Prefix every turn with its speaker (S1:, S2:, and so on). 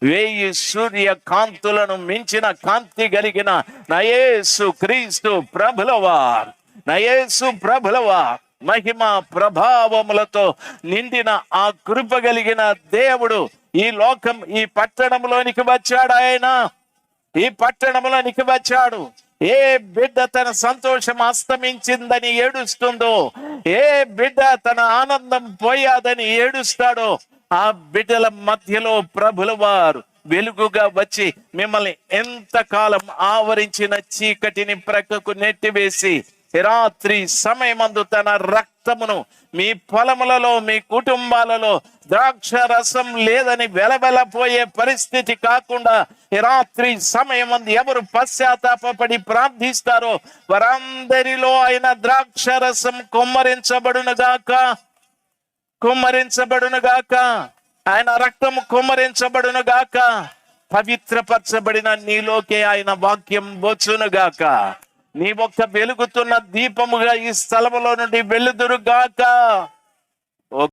S1: 1000 సూర్య కాంతులను మించిన కాంతి కలిగిన నా యేసు క్రీస్తు ప్రభులవారు, నా యేసు ప్రభులవారు మహిమ ప్రభావములతో నిండిన ఆ కృప కలిగిన దేవుడు ఈ పట్టణంలోనికి వచ్చాడు. ఆయన ఈ పట్టణంలోనికి వచ్చాడు. ఏ బిడ్డ తన సంతోషం అస్తమించిందని ఏడుస్తుందో, ఏ బిడ్డ తన ఆనందం పోయాదని ఏడుస్తాడో, ఆ బిడ్డల మధ్యలో ప్రభుల వారు వెలుగుగా వచ్చి మిమ్మల్ని ఎంతకాలం ఆవరించిన చీకటిని ప్రక్కకు నెట్టివేసి రాత్రి సమయమందు తన రక్తమును మీ పొలములలో, మీ కుటుంబాలలో ద్రాక్ష రసం లేదని వెలవెలపోయే పరిస్థితి కాకుండా రాత్రి సమయమందు ఎవరు పశ్చాత్తాపడి ప్రార్థిస్తారో వారందరిలో ఆయన ద్రాక్ష రసం కుమ్మరించబడునుగాక, కుమ్మరించబడునుగాక. ఆయన రక్తము కుమ్మరించబడునుగాక. పవిత్రపరచబడిన నీలోకే ఆయన వాక్యం వచ్చునుగాక. నీ ఒక్క వెలుగుతున్న దీపముగా ఈ స్థలములో నుండి వెలుదురుగాక.